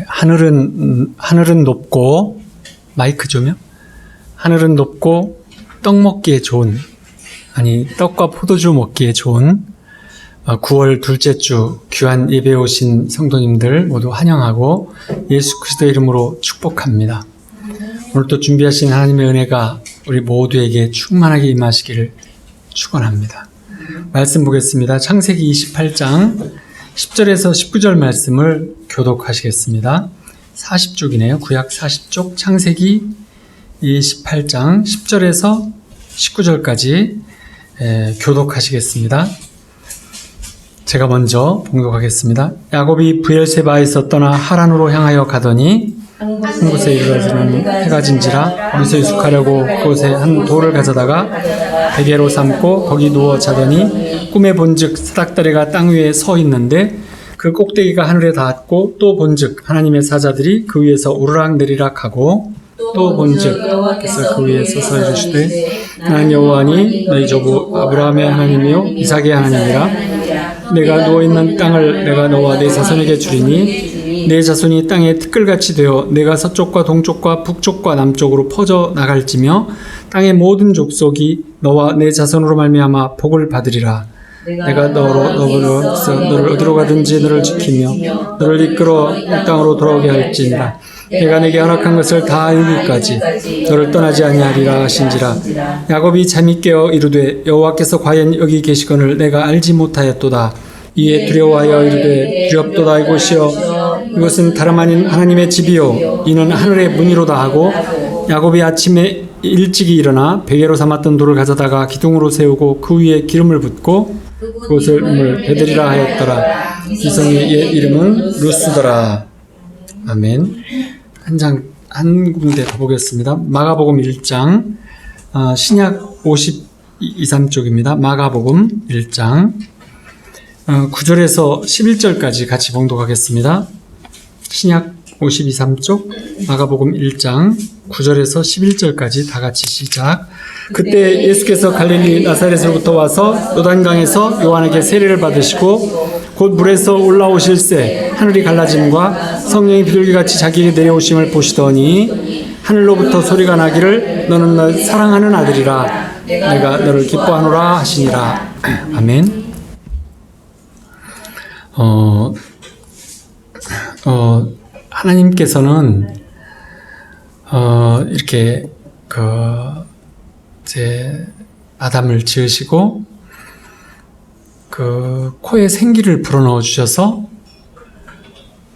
하늘은 높고, 마이크 좀요. 하늘은 높고 떡 먹기에 좋은, 떡과 포도주 먹기에 좋은 9월 둘째 주 귀한 예배에 오신 성도님들 모두 환영하고 예수 그리스도의 이름으로 축복합니다. 오늘 또 준비하신 하나님의 은혜가 우리 모두에게 충만하게 임하시기를 축원합니다. 말씀 보겠습니다. 창세기 28장 10절에서 19절 말씀을 교독하시겠습니다. 40쪽이네요. 구약 40쪽 창세기 28장 10절에서 19절까지 교독하시겠습니다. 제가 먼저 봉독하겠습니다. 야곱이 브엘세바에서 떠나 하란으로 향하여 가더니 한 곳에 이르러서는 해가 진지라 거기서 유숙하려고 그곳에 한 돌을 가져다가 베개로 삼고 거기 누워 자더니 꿈에 본즉 사닥다리가 땅 위에 서 있는데 그 꼭대기가 하늘에 닿았고 또 본즉 하나님의 사자들이 그 위에서 오르락 내리락 하고 또 본즉 여호와께서 그 위에 서서 이르시되 나는 여호와니 너희 조부 아브라함의 하나님이요 이삭의 하나님이라. 내가 누워있는 땅을 내가 너와 내 자손에게 주리니 내 자손이 땅에 티끌같이 되어 내가 서쪽과 동쪽과 북쪽과 남쪽으로 퍼져 나갈지며 땅의 모든 족속이 너와 내 자손으로 말미암아 복을 받으리라. 내가 너를 어디로 가든지 너를 지키며 너를 이끌어 이 땅으로 돌아오게 할지니라. 내가 내게 허락한 것을 다 이루기까지 너를 떠나지 아니하리라 하신지라. 야곱이 잠이 깨어 이르되 여호와께서 과연 여기 계시거늘 내가 알지 못하였도다. 이에 두려워하여 이르되 두렵도다. 이곳이여 이곳은 다름 아닌 하나님의 집이요 이는 하늘의 문이로다 하고 야곱이 아침에 일찍이 일어나 베개로 삼았던 돌을 가져다가 기둥으로 세우고 그 위에 기름을 붓고 그곳을 베들이라 하였더라. 이 성의 이름은 루스더라. 아멘. 한 군데 더 보겠습니다. 마가복음 1장 신약 52, 3쪽입니다. 마가복음 1장 9절에서 11절까지 같이 봉독하겠습니다. 신약 52, 3쪽 마가복음 1장 9절에서 11절까지 다 같이 시작. 그때 예수께서 갈릴리 나사렛으로부터 와서 요단강에서 요한에게 세례를 받으시고 곧 물에서 올라오실새 하늘이 갈라짐과 성령이 비둘기같이 자기에게 내려오심을 보시더니 하늘로부터 소리가 나기를 너는 나 사랑하는 아들이라 내가 너를 기뻐하노라 하시니라. 아멘. 하나님께서는 이렇게 아담을 지으시고 코에 생기를 불어넣어 주셔서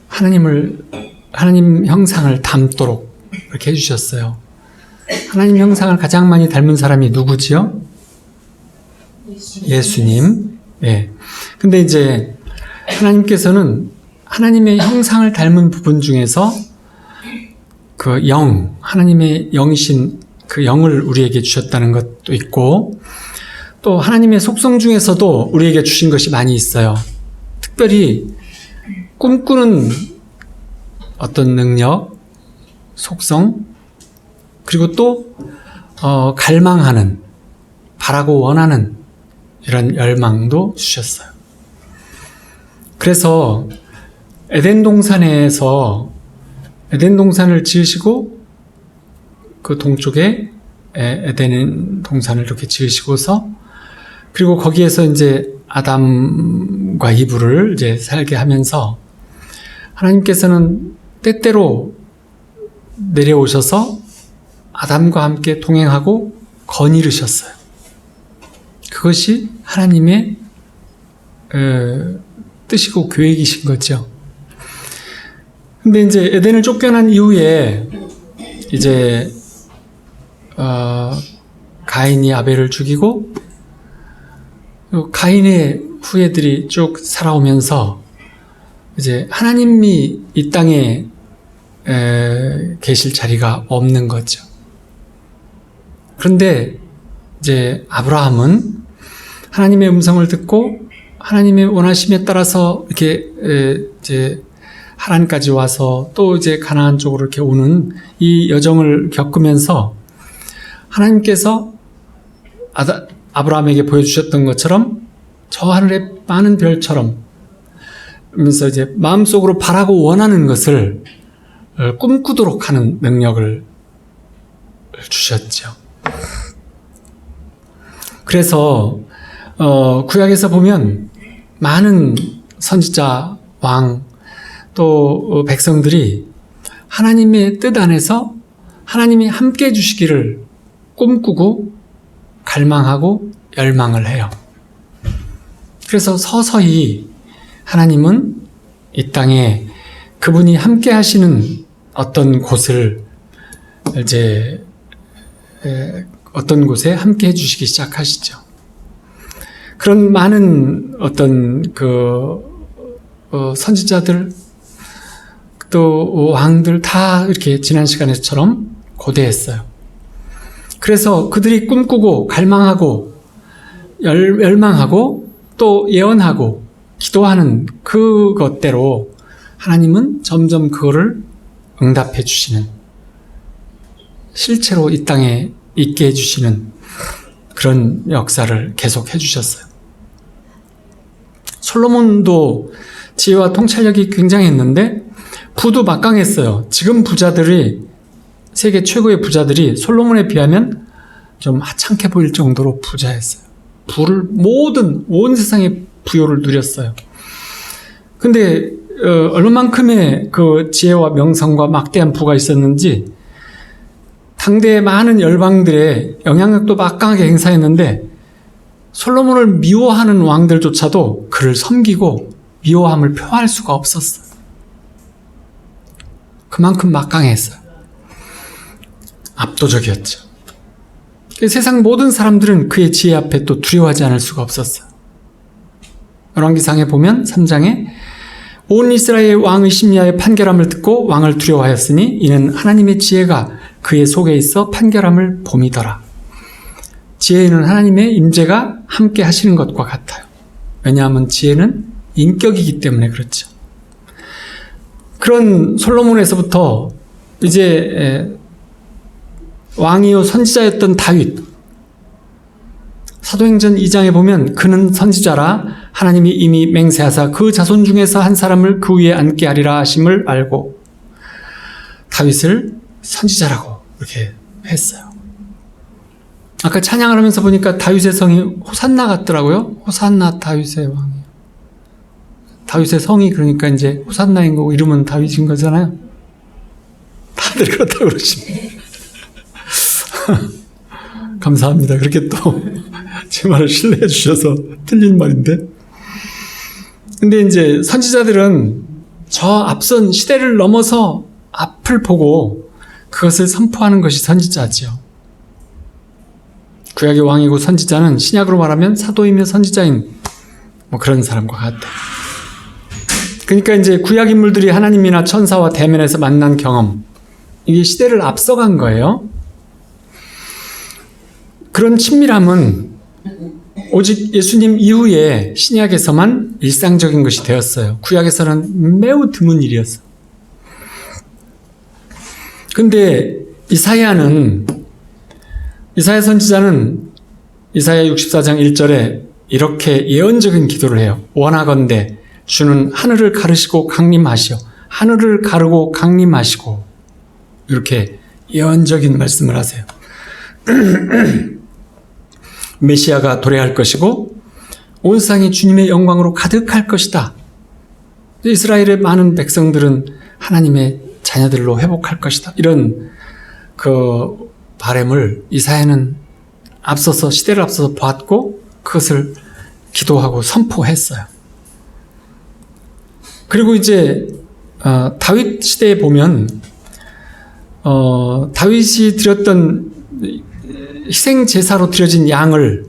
하나님 형상을 닮도록 이렇게 해주셨어요. 하나님 형상을 가장 많이 닮은 사람이 누구지요? 예수님. 예. 근데 이제 하나님께서는 하나님의 형상을 닮은 부분 중에서 하나님의 영이신 그 영을 우리에게 주셨다는 것도 있고, 또 하나님의 속성 중에서도 우리에게 주신 것이 많이 있어요. 특별히 꿈꾸는 어떤 능력, 속성, 그리고 또 갈망하는, 바라고 원하는 이런 열망도 주셨어요. 그래서 에덴 동산에서 에덴 동산을 지으시고 그 동쪽에 에덴 동산을 이렇게 지으시고서 그리고 거기에서 이제 아담과 이브를 이제 살게 하면서 하나님께서는 때때로 내려오셔서 아담과 함께 동행하고 거니르셨어요. 그것이 하나님의 뜻이고 계획이신 거죠. 근데 이제 에덴을 쫓겨난 이후에 이제 가인이 아벨을 죽이고 가인의 후예들이 쭉 살아오면서 이제 하나님이 이 땅에 계실 자리가 없는 거죠. 그런데 이제 아브라함은 하나님의 음성을 듣고 하나님의 원하심에 따라서 이렇게 이제 하란까지 와서 또 이제 가나안 쪽으로 이렇게 오는 이 여정을 겪으면서 하나님께서 아브라함에게 보여주셨던 것처럼 저 하늘의 많은 별처럼 하면서 이제 마음속으로 바라고 원하는 것을 꿈꾸도록 하는 능력을 주셨죠. 그래서 구약에서 보면 많은 선지자, 왕, 또 백성들이 하나님의 뜻 안에서 하나님이 함께 해주시기를 꿈꾸고 갈망하고 열망을 해요. 그래서 서서히 하나님은 이 땅에 그분이 함께 하시는 어떤 곳을 이제 어떤 곳에 함께 해주시기 시작하시죠. 그런 많은 어떤 선지자들 또 왕들 다 이렇게 지난 시간에처럼 고대했어요. 그래서 그들이 꿈꾸고 갈망하고 열망하고 또 예언하고 기도하는 그것대로 하나님은 점점 그거를 응답해 주시는, 실체로 이 땅에 있게 해주시는 그런 역사를 계속 해주셨어요. 솔로몬도 지혜와 통찰력이 굉장했는데 부도 막강했어요. 지금 부자들이, 세계 최고의 부자들이 솔로몬에 비하면 좀 하찮게 보일 정도로 부자였어요. 온 세상의 부요를 누렸어요. 근데 얼마만큼의 그 지혜와 명성과 막대한 부가 있었는지 당대의 많은 열방들의 영향력도 막강하게 행사했는데 솔로몬을 미워하는 왕들조차도 그를 섬기고 미워함을 표할 수가 없었어요. 그만큼 막강했어요. 압도적이었죠. 세상 모든 사람들은 그의 지혜 앞에 또 두려워하지 않을 수가 없었어요. 열왕기상에 보면 3장에 온 이스라엘 왕의 심야의 판결함을 듣고 왕을 두려워하였으니 이는 하나님의 지혜가 그의 속에 있어 판결함을 봄이더라. 지혜는 하나님의 임재가 함께 하시는 것과 같아요. 왜냐하면 지혜는 인격이기 때문에 그렇죠. 그런 솔로몬에서부터 이제 왕이요 선지자였던 다윗, 사도행전 2장에 보면 그는 선지자라 하나님이 이미 맹세하사 그 자손 중에서 한 사람을 그 위에 앉게 하리라 하심을 알고 다윗을 선지자라고 이렇게 했어요. 아까 찬양을 하면서 보니까 다윗의 성이 호산나 같더라고요. 호산나 다윗의 왕이. 다윗의 성이 그러니까 이제 호산나인 거고 이름은 다윗인 거잖아요. 다들 그렇다고 그러시네. 감사합니다. 그렇게 또 제 말을 신뢰해 주셔서 틀린 말인데. 근데 이제 선지자들은 저 앞선 시대를 넘어서 앞을 보고 그것을 선포하는 것이 선지자지요. 구약의 왕이고 선지자는 신약으로 말하면 사도이며 선지자인 뭐 그런 사람과 같아요. 그러니까 이제 구약 인물들이 하나님이나 천사와 대면에서 만난 경험, 이게 시대를 앞서간 거예요. 그런 친밀함은 오직 예수님 이후에 신약에서만 일상적인 것이 되었어요. 구약에서는 매우 드문 일이었어요. 근데 이사야 선지자는 이사야 64장 1절에 이렇게 예언적인 기도를 해요. 원하건대 주는 하늘을 가르시고 강림하시오. 하늘을 가르고 강림하시고 이렇게 예언적인 말씀을 하세요. 메시아가 도래할 것이고 온 세상이 주님의 영광으로 가득할 것이다. 이스라엘의 많은 백성들은 하나님의 자녀들로 회복할 것이다. 이런 그 바람을 이사야는 앞서서 시대를 앞서서 봤고 그것을 기도하고 선포했어요. 그리고 이제 다윗 시대에 보면 다윗이 드렸던 희생 제사로 드려진 양을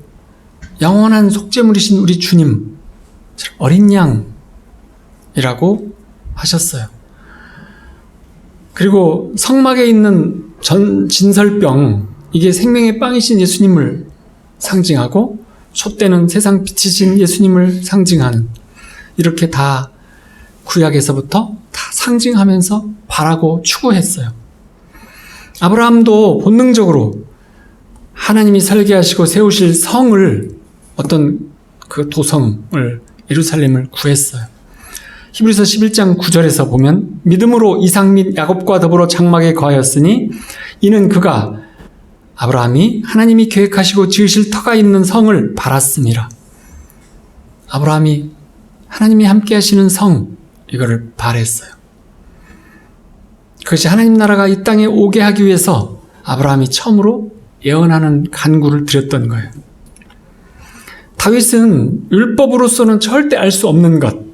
영원한 속죄물이신 우리 주님 어린 양이라고 하셨어요. 그리고 성막에 있는 진설병, 이게 생명의 빵이신 예수님을 상징하고 촛대는 세상 빛이신 예수님을 상징하는, 이렇게 다 구약에서부터 다 상징하면서 바라고 추구했어요. 아브라함도 본능적으로 하나님이 설계하시고 세우실 성을, 어떤 그 도성을, 예루살렘을 구했어요. 히브리서 11장 9절에서 보면 믿음으로 이삭 및 야곱과 더불어 장막에 거하였으니 이는 그가 아브라함이 하나님이 계획하시고 지으실 터가 있는 성을 바랐음이라. 아브라함이 하나님이 함께 하시는 성, 이거를 바랬어요. 그것이 하나님 나라가 이 땅에 오게 하기 위해서 아브라함이 처음으로 예언하는 간구를 드렸던 거예요. 다윗은 율법으로서는 절대 알 수 없는 것,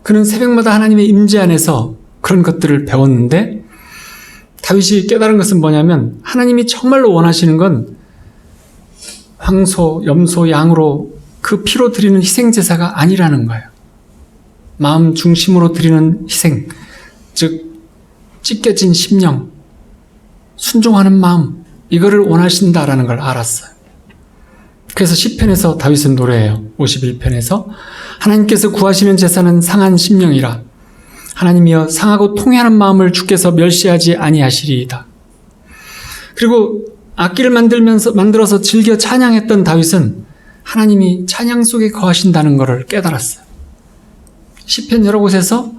그는 새벽마다 하나님의 임재 안에서 그런 것들을 배웠는데, 다윗이 깨달은 것은 뭐냐면 하나님이 정말로 원하시는 건 황소, 염소, 양으로 그 피로 드리는 희생제사가 아니라는 거예요. 마음 중심으로 드리는 희생, 즉 찢겨진 심령, 순종하는 마음, 이거를 원하신다라는 걸 알았어요. 그래서 시편에서 다윗은 노래해요. 51편에서 하나님께서 구하시는 제사는 상한 심령이라. 하나님이여 상하고 통회하는 마음을 주께서 멸시하지 아니하시리이다. 그리고 악기를 만들어서 즐겨 찬양했던 다윗은 하나님이 찬양 속에 거하신다는 것을 깨달았어요. 시편 여러 곳에서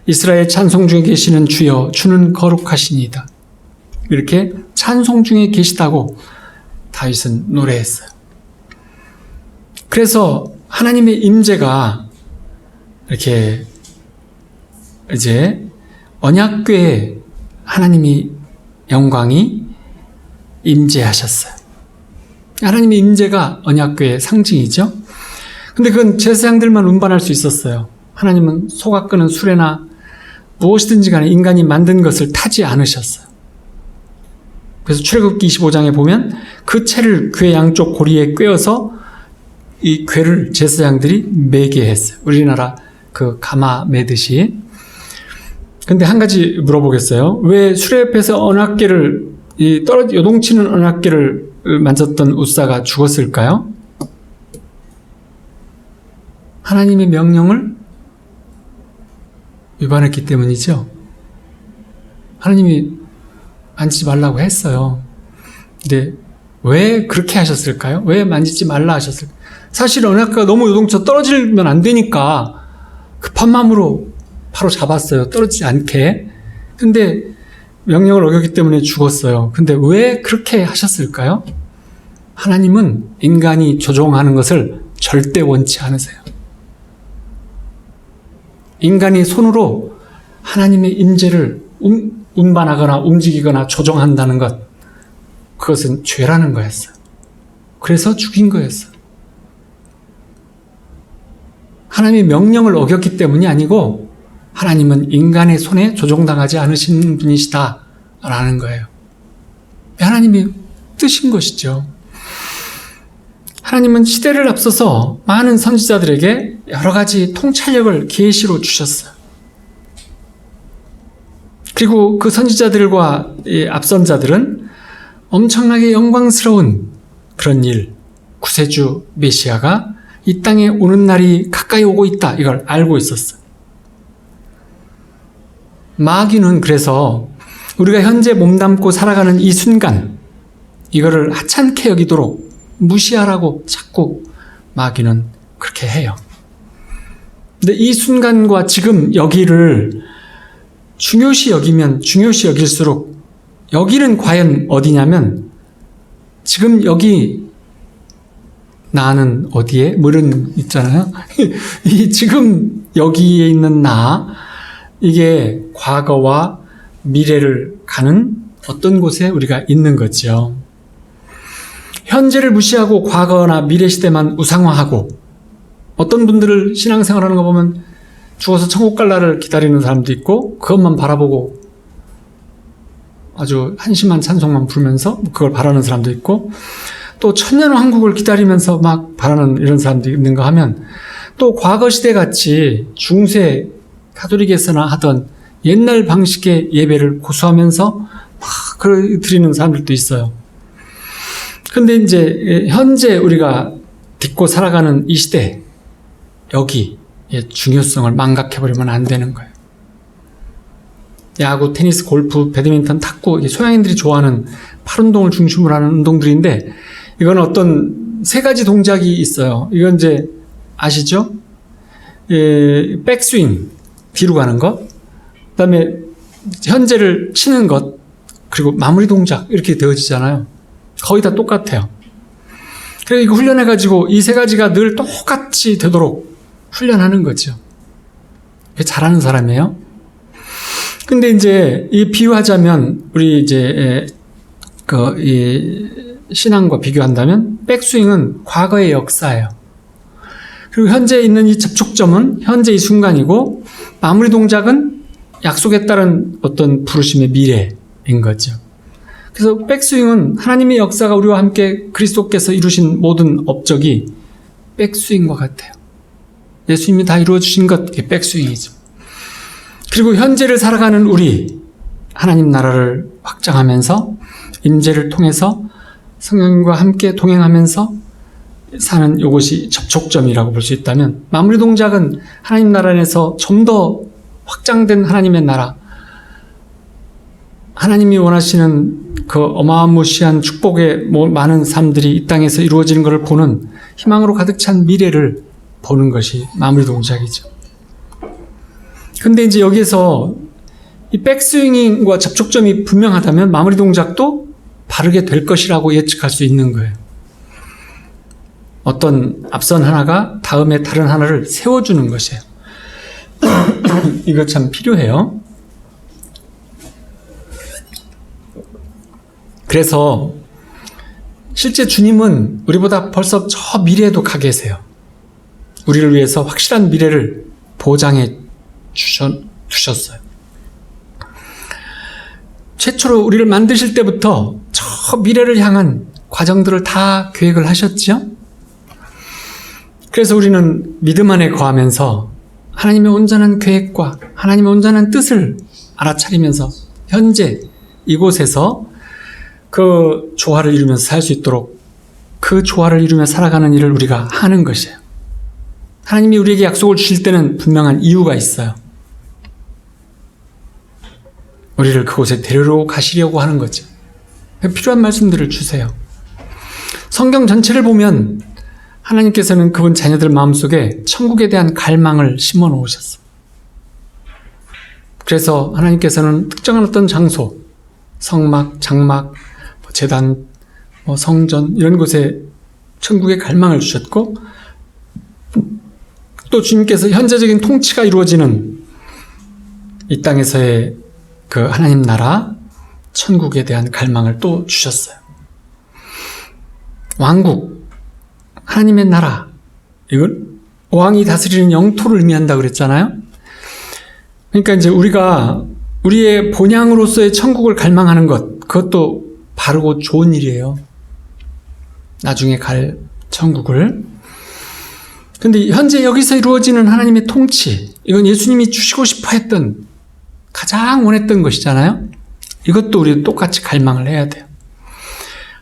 이스라엘 찬송 중에 계시는 주여 주는 거룩하시니이다. 이렇게 찬송 중에 계시다고 다윗은 노래했어요. 그래서 하나님의 임재가 이렇게 이제 언약궤에 하나님이 영광이 임재하셨어요. 하나님의 임재가 언약궤의 상징이죠. 근데 그건 제사장들만 운반할 수 있었어요. 하나님은 소가 끄는 수레나 무엇이든지 간에 인간이 만든 것을 타지 않으셨어요. 그래서 출애굽기 25장에 보면 그 채를 궤 양쪽 고리에 꿰어서 이 궤를 제사장들이 매게 했어요. 우리나라 그 가마 매듯이. 근데 한 가지 물어보겠어요. 왜 수레 옆에서 언약궤를 요동치는 언약궤를 만졌던 웃사가 죽었을까요? 하나님의 명령을 위반했기 때문이죠. 하나님이 만지지 말라고 했어요. 근데 왜 그렇게 하셨을까요? 왜 만지지 말라 하셨을까요? 사실 언약궤가 너무 요동쳐 떨어지면 안 되니까 급한 마음으로 바로 잡았어요. 떨어지지 않게. 근데 명령을 어겼기 때문에 죽었어요. 근데 왜 그렇게 하셨을까요? 하나님은 인간이 조종하는 것을 절대 원치 않으세요. 인간이 손으로 하나님의 임재를 운반하거나 움직이거나 조종한다는 것, 그것은 죄라는 거였어요. 그래서 죽인 거였어요. 하나님의 명령을 어겼기 때문이 아니고 하나님은 인간의 손에 조종당하지 않으신 분이시다라는 거예요. 하나님이 뜻인 것이죠. 하나님은 시대를 앞서서 많은 선지자들에게 여러 가지 통찰력을 계시로 주셨어요. 그리고 그 선지자들과 앞선 자들은 엄청나게 영광스러운 그런 일, 구세주 메시아가 이 땅에 오는 날이 가까이 오고 있다, 이걸 알고 있었어요. 마귀는 그래서 우리가 현재 몸담고 살아가는 이 순간, 이거를 하찮게 여기도록 무시하라고 자꾸 마귀는 그렇게 해요. 근데 이 순간과 지금 여기를 중요시 여기면 중요시 여길수록, 여기는 과연 어디냐면 지금 여기 나는 어디에? 물은 있잖아요. 이 지금 여기에 있는 나, 이게 과거와 미래를 가는 어떤 곳에 우리가 있는 거죠. 현재를 무시하고 과거나 미래 시대만 우상화하고, 어떤 분들을 신앙생활하는 거 보면 죽어서 천국 갈 날을 기다리는 사람도 있고 그것만 바라보고 아주 한심한 찬송만 부르면서 그걸 바라는 사람도 있고, 또 천년왕국을 기다리면서 막 바라는 이런 사람도 있는가 하면, 또 과거 시대 같이 중세 가톨릭에서나 하던 옛날 방식의 예배를 고수하면서 막 드리는 사람들도 있어요. 근데 이제 현재 우리가 딛고 살아가는 이 시대, 여기의 중요성을 망각해버리면 안 되는 거예요. 야구, 테니스, 골프, 배드민턴, 탁구, 소양인들이 좋아하는 팔 운동을 중심으로 하는 운동들인데, 이건 어떤 세 가지 동작이 있어요. 이건 이제 아시죠? 백스윙, 뒤로 가는 것, 그다음에 현재를 치는 것, 그리고 마무리 동작 이렇게 되어지잖아요. 거의 다 똑같아요. 그래서 이거 훈련해가지고 이 세 가지가 늘 똑같이 되도록 훈련하는 거죠. 잘하는 사람이에요. 근데 이제 이 비유하자면 우리 이제 이 신앙과 비교한다면 백스윙은 과거의 역사예요. 그리고 현재 있는 이 접촉점은 현재 이 순간이고 마무리 동작은 약속에 따른 어떤 부르심의 미래인 거죠. 그래서 백스윙은 하나님의 역사가 우리와 함께 그리스도께서 이루신 모든 업적이 백스윙과 같아요. 예수님이 다 이루어주신 것, 그게 백스윙이죠. 그리고 현재를 살아가는 우리, 하나님 나라를 확장하면서 임재를 통해서 성령과 함께 동행하면서 사는 이것이 접촉점이라고 볼 수 있다면, 마무리 동작은 하나님 나라 안에서 좀 더 확장된 하나님의 나라, 하나님이 원하시는 그 어마무시한 축복의 많은 삶들이 이 땅에서 이루어지는 것을 보는 희망으로 가득 찬 미래를 보는 것이 마무리 동작이죠. 근데 이제 여기에서 이 백스윙과 접촉점이 분명하다면 마무리 동작도 바르게 될 것이라고 예측할 수 있는 거예요. 어떤 앞선 하나가 다음에 다른 하나를 세워주는 것이에요. 이거 참 필요해요. 그래서 실제 주님은 우리보다 벌써 저 미래에도 가 계세요. 우리를 위해서 확실한 미래를 보장해 두셨어요. 최초로 우리를 만드실 때부터 저 미래를 향한 과정들을 다 계획을 하셨죠. 그래서 우리는 믿음 안에 거하면서 하나님의 온전한 계획과 하나님의 온전한 뜻을 알아차리면서 현재 이곳에서 그 조화를 이루면서 살 수 있도록 그 조화를 이루며 살아가는 일을 우리가 하는 것이에요. 하나님이 우리에게 약속을 주실 때는 분명한 이유가 있어요. 우리를 그곳에 데리러 가시려고 하는 거죠. 필요한 말씀들을 주세요. 성경 전체를 보면 하나님께서는 그분 자녀들 마음속에 천국에 대한 갈망을 심어 놓으셨어요. 그래서 하나님께서는 특정한 어떤 장소, 성막, 장막, 제단, 성전 이런 곳에 천국의 갈망을 주셨고, 또 주님께서 현재적인 통치가 이루어지는 이 땅에서의 그 하나님 나라, 천국에 대한 갈망을 또 주셨어요. 왕국, 하나님의 나라, 이걸 왕이 다스리는 영토를 의미한다고 그랬잖아요. 그러니까 이제 우리가 우리의 본향으로서의 천국을 갈망하는 것, 그것도 바르고 좋은 일이에요. 나중에 갈 천국을. 근데 현재 여기서 이루어지는 하나님의 통치, 이건 예수님이 주시고 싶어 했던, 가장 원했던 것이잖아요. 이것도 우리 똑같이 갈망을 해야 돼요.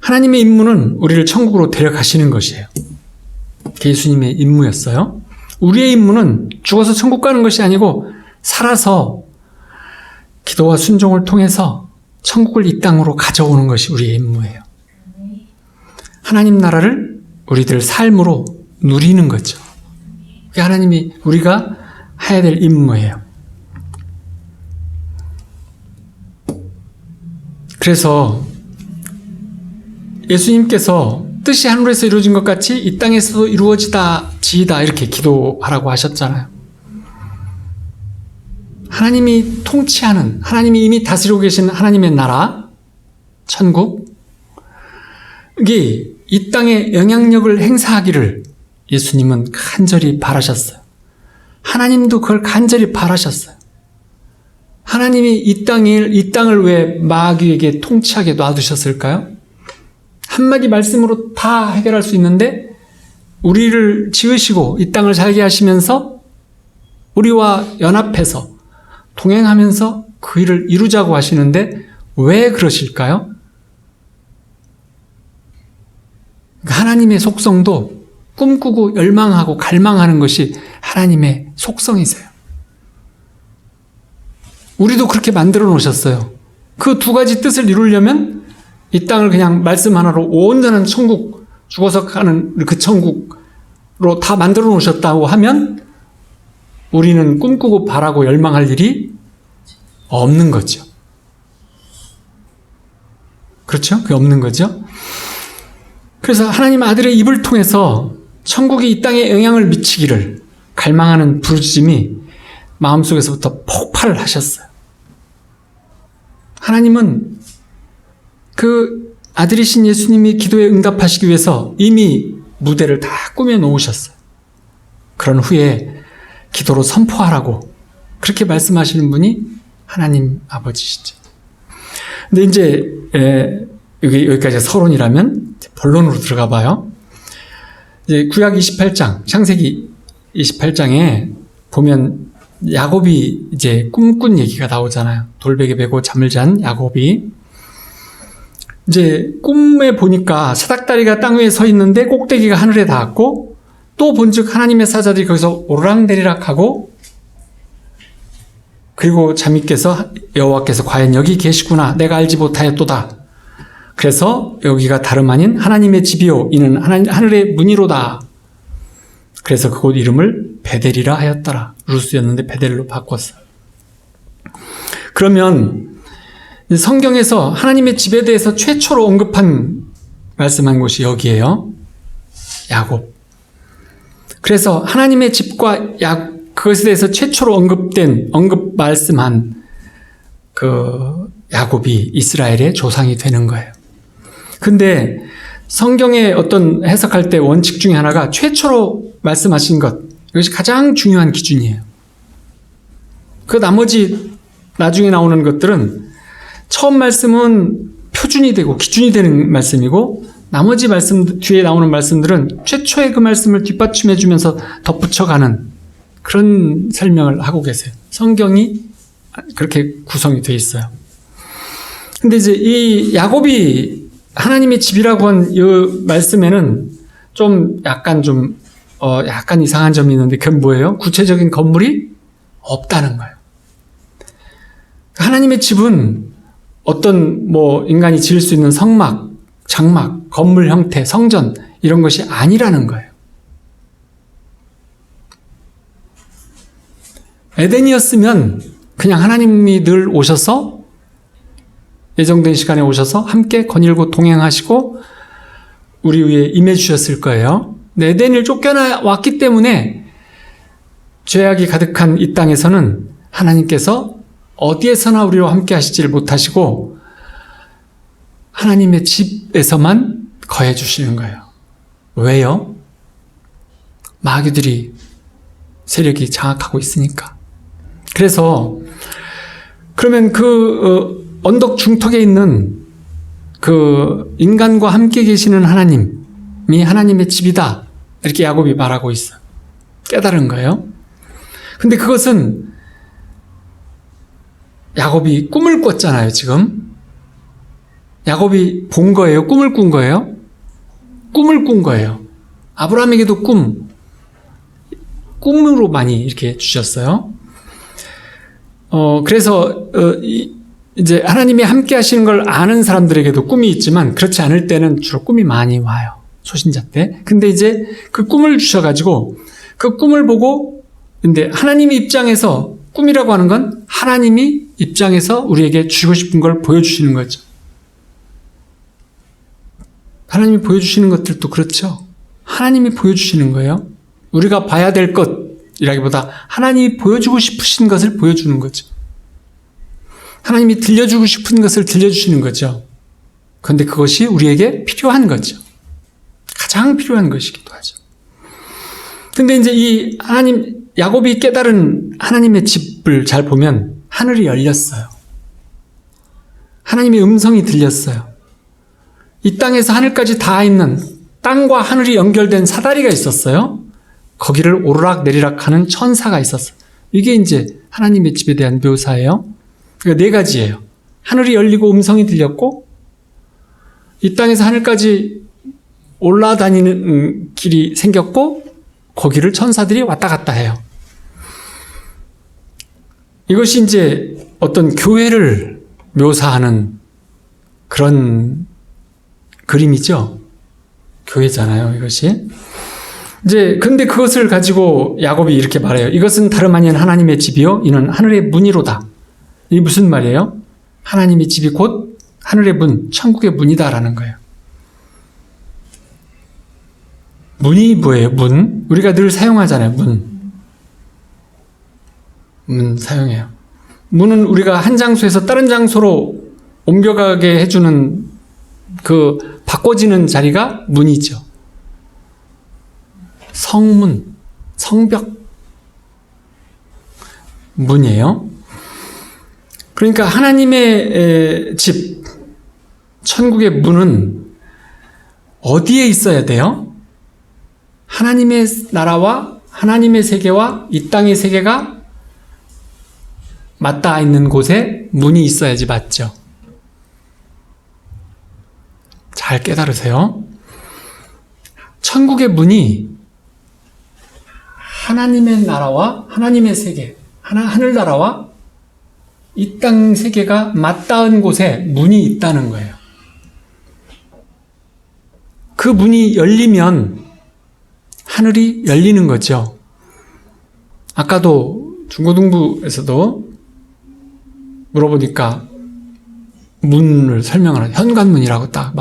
하나님의 임무는 우리를 천국으로 데려가시는 것이에요. 그게 예수님의 임무였어요. 우리의 임무는 죽어서 천국 가는 것이 아니고 살아서 기도와 순종을 통해서 천국을 이 땅으로 가져오는 것이 우리의 임무예요. 하나님 나라를 우리들 삶으로 누리는 거죠. 그게 하나님이 우리가 해야 될 임무예요. 그래서 예수님께서 뜻이 하늘에서 이루어진 것 같이 이 땅에서도 이루어지다 이렇게 기도하라고 하셨잖아요. 하나님이 통치하는, 하나님이 이미 다스리고 계신 하나님의 나라, 천국, 이게 이 땅에 영향력을 행사하기를 예수님은 간절히 바라셨어요. 하나님도 그걸 간절히 바라셨어요. 하나님이 이 땅을 왜 마귀에게 통치하게 놔두셨을까요? 한마디 말씀으로 다 해결할 수 있는데 우리를 지으시고 이 땅을 살게 하시면서 우리와 연합해서 동행하면서 그 일을 이루자고 하시는데 왜 그러실까요? 하나님의 속성도 꿈꾸고 열망하고 갈망하는 것이 하나님의 속성이세요. 우리도 그렇게 만들어 놓으셨어요. 그 두 가지 뜻을 이루려면 이 땅을 그냥 말씀 하나로 온전한 천국, 죽어서 가는 그 천국으로 다 만들어 놓으셨다고 하면 우리는 꿈꾸고 바라고 열망할 일이 없는 거죠. 그렇죠? 그게 없는 거죠. 그래서 하나님 아들의 입을 통해서 천국이 이 땅에 영향을 미치기를 갈망하는 부르짖음이 마음속에서부터 폭발을 하셨어요. 하나님은 그 아들이신 예수님이 기도에 응답하시기 위해서 이미 무대를 다 꾸며 놓으셨어요. 그런 후에 기도로 선포하라고 그렇게 말씀하시는 분이 하나님 아버지시죠. 근데 이제 여기까지 서론이라면 본론으로 들어가 봐요. 이제 구약 28장, 창세기 28장에 보면 야곱이 이제 꿈꾼 얘기가 나오잖아요. 돌베개 메고 잠을 잔 야곱이. 이제 꿈에 보니까 사닥다리가 땅 위에 서 있는데 꼭대기가 하늘에 닿았고, 또 본즉 하나님의 사자들이 거기서 오르락내리락하고, 그리고 잠이 깨서 여호와께서 과연 여기 계시구나, 내가 알지 못하였도다. 그래서 여기가 다름 아닌 하나님의 집이요 이는 하늘의 문이로다. 그래서 그곳 이름을 베델이라 하였더라. 루스였는데 베델로 바꿨어요. 그러면 성경에서 하나님의 집에 대해서 최초로 언급한 말씀한 곳이 여기예요. 야곱. 그래서 하나님의 집과 그것에 대해서 최초로 언급 말씀한 그 야곱이 이스라엘의 조상이 되는 거예요. 근데 성경의 어떤 해석할 때 원칙 중에 하나가 최초로 말씀하신 것, 이것이 가장 중요한 기준이에요. 그 나머지 나중에 나오는 것들은 처음 말씀은 표준이 되고 기준이 되는 말씀이고, 나머지 말씀 뒤에 나오는 말씀들은 최초의 그 말씀을 뒷받침해 주면서 덧붙여가는 그런 설명을 하고 계세요. 성경이 그렇게 구성이 되어 있어요. 근데 이제 이 야곱이 하나님의 집이라고 한 이 말씀에는 좀 약간 이상한 점이 있는데, 그건 뭐예요? 구체적인 건물이 없다는 거예요. 하나님의 집은 어떤 인간이 지을 수 있는 성막, 장막, 건물 형태, 성전 이런 것이 아니라는 거예요. 에덴이었으면 그냥 하나님이 늘 오셔서 예정된 시간에 오셔서 함께 거닐고 동행하시고 우리 위에 임해 주셨을 거예요. 근데 에덴을 쫓겨나왔기 때문에 죄악이 가득한 이 땅에서는 하나님께서 어디에서나 우리와 함께 하시지를 못하시고 하나님의 집에서만 거해 주시는 거예요. 왜요? 마귀들이 세력이 장악하고 있으니까. 그래서 그러면 언덕 중턱에 있는 그 인간과 함께 계시는 하나님이 하나님의 집이다, 이렇게 야곱이 말하고 있어요. 깨달은 거예요. 근데 그것은 야곱이 꿈을 꿨잖아요. 지금 야곱이 본 거예요? 꿈을 꾼 거예요? 꿈을 꾼 거예요. 아브라함에게도 꿈으로 많이 이렇게 주셨어요. 그래서 이제 하나님이 함께 하시는 걸 아는 사람들에게도 꿈이 있지만 그렇지 않을 때는 주로 꿈이 많이 와요. 초신자 때. 근데 이제 그 꿈을 주셔가지고 그 꿈을 보고, 근데 하나님의 입장에서 꿈이라고 하는 건 하나님이 입장에서 우리에게 주고 싶은 걸 보여주시는 거죠. 하나님이 보여주시는 것들도 그렇죠. 하나님이 보여주시는 거예요. 우리가 봐야 될 것이라기보다 하나님이 보여주고 싶으신 것을 보여주는 거죠. 하나님이 들려주고 싶은 것을 들려주시는 거죠. 그런데 그것이 우리에게 필요한 거죠. 가장 필요한 것이기도 하죠. 근데 이제 이 야곱이 깨달은 하나님의 집을 잘 보면 하늘이 열렸어요. 하나님의 음성이 들렸어요. 이 땅에서 하늘까지 닿아 있는, 땅과 하늘이 연결된 사다리가 있었어요. 거기를 오르락 내리락 하는 천사가 있었어요. 이게 이제 하나님의 집에 대한 묘사예요. 그러니까 네 가지예요. 하늘이 열리고 음성이 들렸고, 이 땅에서 하늘까지 올라다니는 길이 생겼고, 거기를 천사들이 왔다 갔다 해요. 이것이 이제 어떤 교회를 묘사하는 그런 그림이죠. 교회잖아요, 이것이. 이제 근데 그것을 가지고 야곱이 이렇게 말해요. 이것은 다름 아닌 하나님의 집이요 이는 하늘의 문이로다. 이게 무슨 말이에요? 하나님의 집이 곧 하늘의 문, 천국의 문이다라는 거예요. 문이 뭐예요? 문? 우리가 늘 사용하잖아요. 문 사용해요. 문은 우리가 한 장소에서 다른 장소로 옮겨가게 해주는 그 바꿔지는 자리가 문이죠. 성문, 성벽, 문이에요. 그러니까 하나님의 집, 천국의 문은 어디에 있어야 돼요? 하나님의 나라와 하나님의 세계와 이 땅의 세계가 맞닿아 있는 곳에 문이 있어야지 맞죠? 잘 깨달으세요. 천국의 문이 하나님의 나라와 하나님의 세계, 하늘나라와 이 땅 세계가 맞닿은 곳에 문이 있다는 거예요. 그 문이 열리면 하늘이 열리는 거죠. 아까도 중고등부에서도 물어보니까 문을 설명을 하죠. 현관문이라고 딱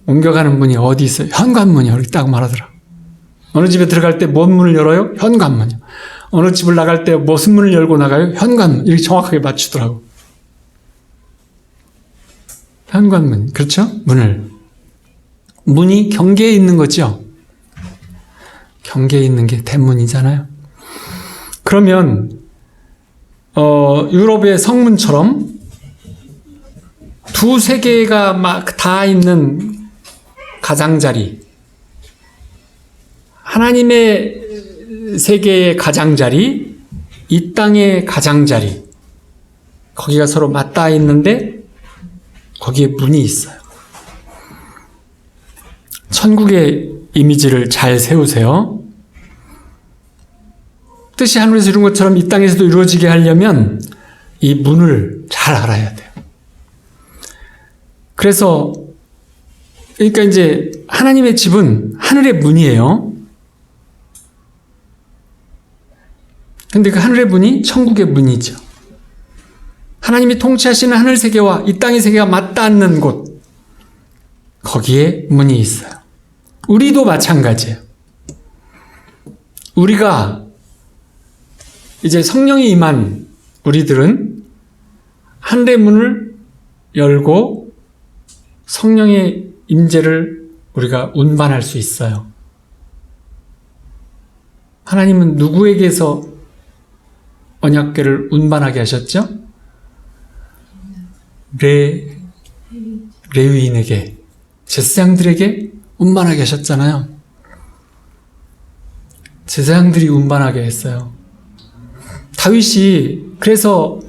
옮겨가는 문이 어디 있어요? 현관문이요. 이렇게 딱 말하더라. 어느 집에 들어갈 때 뭔 문을 열어요? 현관문이요. 어느 집을 나갈 때 무슨 문을 열고 나가요? 현관문. 이렇게 정확하게 맞추더라고. 현관문. 그렇죠? 문이 경계에 있는 거죠. 경계에 있는 게 대문이잖아요. 그러면 유럽의 성문처럼 두 세계가 막 다 있는 가장자리, 하나님의 세계의 가장자리, 이 땅의 가장자리, 거기가 서로 맞닿아 있는데 거기에 문이 있어요. 천국의 이미지를 잘 세우세요. 뜻이 하늘에서 이룬 것처럼 이 땅에서도 이루어지게 하려면 이 문을 잘 알아야 돼요. 그래서 그러니까 이제 하나님의 집은 하늘의 문이에요. 근데 그 하늘의 문이 천국의 문이죠. 하나님이 통치하시는 하늘 세계와 이 땅의 세계가 맞닿는 곳, 거기에 문이 있어요. 우리도 마찬가지예요. 우리가 이제 성령이 임한 우리들은 하늘의 문을 열고 성령의 임재를 우리가 운반할 수 있어요. 하나님은 누구에게서 언약궤를 운반하게 하셨죠? 레위인에게, 제사장들에게 운반하게 하셨잖아요. 제사장들이 운반하게 했어요. 다윗이 그래서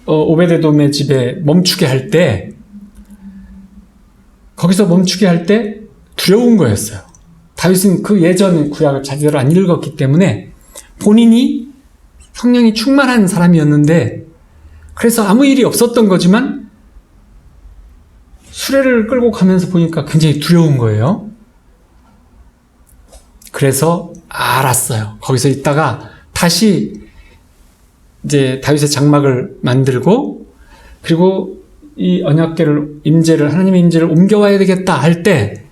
오베데돔의 집에 멈추게 할 때, 거기서 멈추게 할 때 두려운 거였어요. 다윗은 그 예전 구약을 제대로 안 읽었기 때문에 본인이 성령이 충만한 사람이었는데, 그래서 아무 일이 없었던 거지만 수레를 끌고 가면서 보니까 굉장히 두려운 거예요. 그래서 알았어요. 거기서 있다가 다시 이제 다윗의 장막을 만들고, 그리고 이 언약궤를 하나님의 임재를 옮겨와야 되겠다 할 때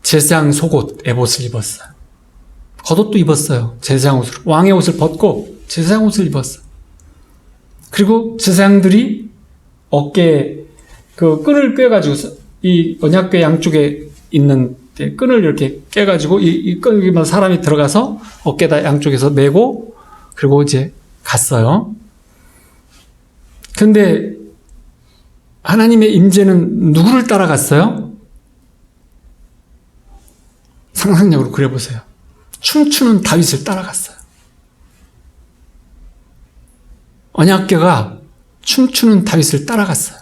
제사장 속옷 에봇을 입었어요. 겉옷도 입었어요. 제사장 옷을, 왕의 옷을 벗고 제사장 옷을 입었어요. 그리고 제사장들이 어깨에 그 끈을 꿰가지고, 이 언약궤 양쪽에 있는 끈을 이렇게 깨가지고 이 끈에만 사람이 들어가서 어깨다 양쪽에서 메고, 그리고 이제 갔어요. 근데 하나님의 임재는 누구를 따라갔어요? 상상력으로 그려보세요. 춤추는 다윗을 따라갔어요. 언약궤가 춤추는 다윗을 따라갔어요.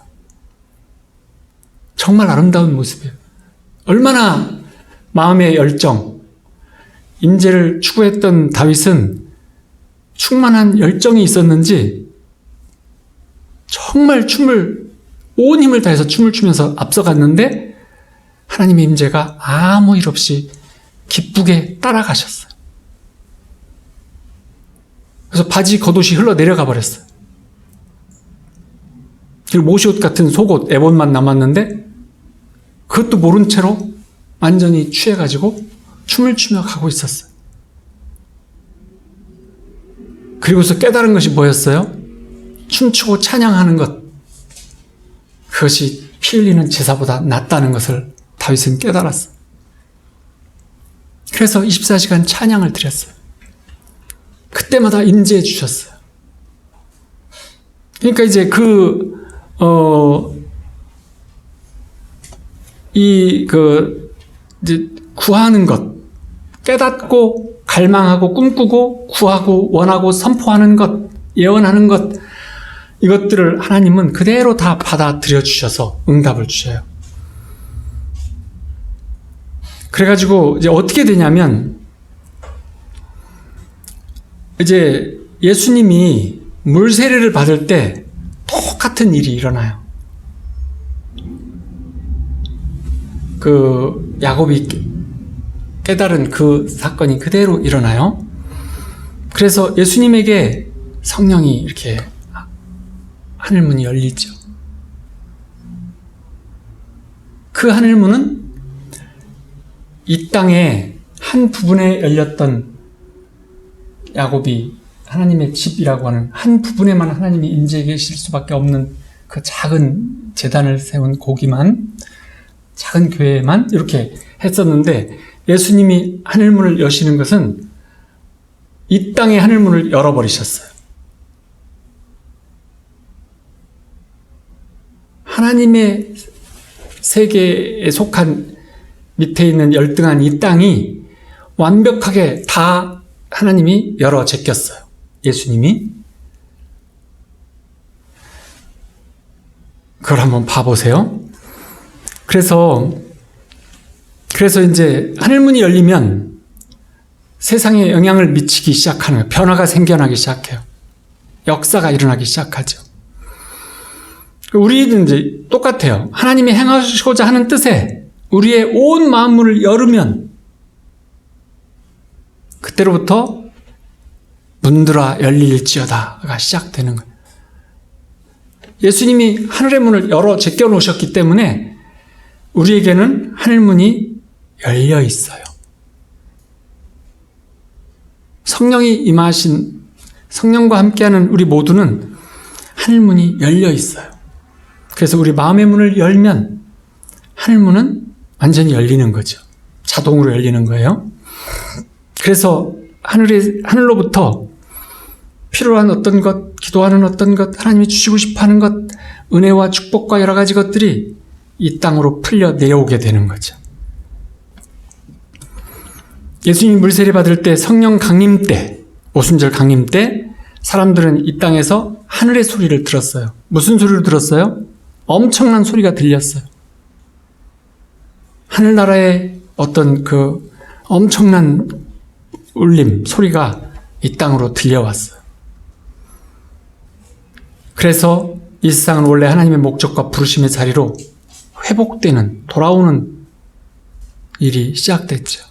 정말 아름다운 모습이에요. 얼마나 마음의 열정, 임재를 추구했던 다윗은 충만한 열정이 있었는지 정말 온 힘을 다해서 춤을 추면서 앞서갔는데, 하나님의 임재가 아무 일 없이 기쁘게 따라가셨어요. 그래서 바지 겉옷이 흘러 내려가 버렸어요. 그리고 모시옷 같은 속옷, 에봇만 남았는데 그것도 모른 채로 완전히 취해가지고 춤을 추며 가고 있었어요. 그리고서 깨달은 것이 뭐였어요? 춤추고 찬양하는 것, 그것이 피 흘리는 제사보다 낫다는 것을 다윗은 깨달았어요. 그래서 24시간 찬양을 드렸어요. 그때마다 인재해 주셨어요. 그러니까 이제 이제 구하는 것, 깨닫고 갈망하고 꿈꾸고 구하고 원하고 선포하는 것, 예언하는 것, 이것들을 하나님은 그대로 다 받아들여 주셔서 응답을 주셔요. 그래가지고 이제 어떻게 되냐면, 이제 예수님이 물 세례를 받을 때 똑같은 일이 일어나요. 그 야곱이 깨달은 그 사건이 그대로 일어나요. 그래서 예수님에게 성령이 이렇게 하늘문이 열리죠. 그 하늘문은 이 땅의 한 부분에 열렸던, 야곱이 하나님의 집이라고 하는 한 부분에만 하나님이 임재해 계실 수밖에 없는 그 작은 제단을 세운 고기만, 작은 교회만 이렇게 했었는데, 예수님이 하늘문을 여시는 것은 이 땅의 하늘문을 열어버리셨어요. 하나님의 세계에 속한 밑에 있는 열등한 이 땅이 완벽하게 다 하나님이 열어 제꼈어요. 예수님이. 그걸 한번 봐보세요. 그래서 이제 하늘문이 열리면 세상에 영향을 미치기 시작하는 거예요. 변화가 생겨나기 시작해요. 역사가 일어나기 시작하죠. 우리는 이제 똑같아요. 하나님이 행하시고자 하는 뜻에 우리의 온 마음문을 열으면 그때로부터 문들아 열릴지어다가 시작되는 거예요. 예수님이 하늘의 문을 열어 제껴 놓으셨기 때문에 우리에게는 하늘문이 열려 있어요. 성령이 임하신, 성령과 함께하는 우리 모두는 하늘문이 열려 있어요. 그래서 우리 마음의 문을 열면 하늘문은 완전히 열리는 거죠. 자동으로 열리는 거예요. 그래서 하늘로부터 필요한 어떤 것, 기도하는 어떤 것, 하나님이 주시고 싶어하는 것, 은혜와 축복과 여러 가지 것들이 이 땅으로 풀려 내려오게 되는 거죠. 예수님이 물세례 받을 때, 성령 강림 때, 오순절 강림 때 사람들은 이 땅에서 하늘의 소리를 들었어요. 무슨 소리를 들었어요? 엄청난 소리가 들렸어요. 하늘나라의 어떤 그 엄청난 울림, 소리가 이 땅으로 들려왔어요. 그래서 이 세상은 원래 하나님의 목적과 부르심의 자리로 회복되는, 돌아오는 일이 시작됐죠.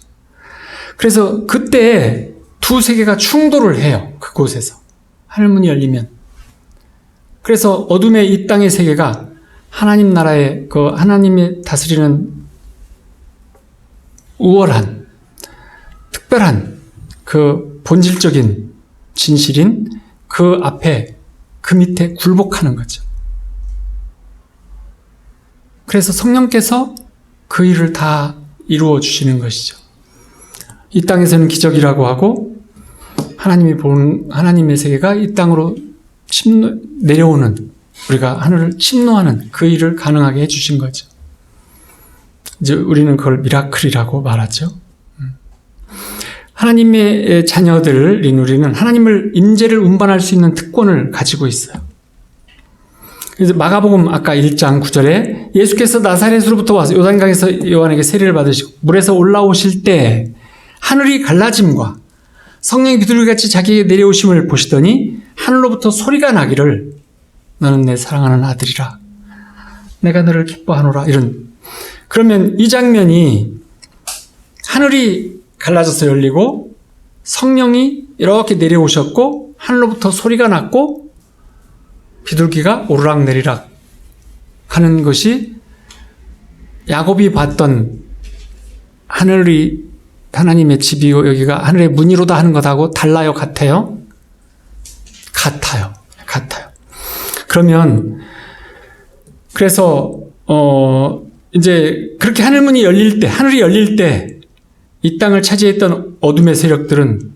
그래서 그때 두 세계가 충돌을 해요. 그곳에서. 하늘문이 열리면. 그래서 어둠의 이 땅의 세계가 하나님 나라의 그 하나님이 다스리는 우월한, 특별한 그 본질적인 진실인 그 앞에, 그 밑에 굴복하는 거죠. 그래서 성령께서 그 일을 다 이루어 주시는 것이죠. 이 땅에서는 기적이라고 하고 하나님이 보는 하나님의 세계가 이 땅으로 내려오는, 우리가 하늘을 침노하는 그 일을 가능하게 해주신 거죠. 이제 우리는 그걸 미라클이라고 말하죠. 하나님의 자녀들인 우리는 하나님을 임재를 운반할 수 있는 특권을 가지고 있어요. 그래서 마가복음 아까 1장 9절에 예수께서 나사렛으로부터 와서 요단강에서 요한에게 세례를 받으시고 물에서 올라오실 때 하늘이 갈라짐과 성령이 비둘기같이 자기에게 내려오심을 보시더니 하늘로부터 소리가 나기를 너는 내 사랑하는 아들이라 내가 너를 기뻐하노라. 이런 그러면 이 장면이 하늘이 갈라져서 열리고 성령이 이렇게 내려오셨고 하늘로부터 소리가 났고 비둘기가 오르락내리락 하는 것이 야곱이 봤던 하늘이 하나님의 집이고 여기가 하늘의 문이로다 하는 것하고 달라요? 같아요? 같아요. 그러면 그래서 이제 그렇게 하늘문이 열릴 때, 하늘이 열릴 때 이 땅을 차지했던 어둠의 세력들은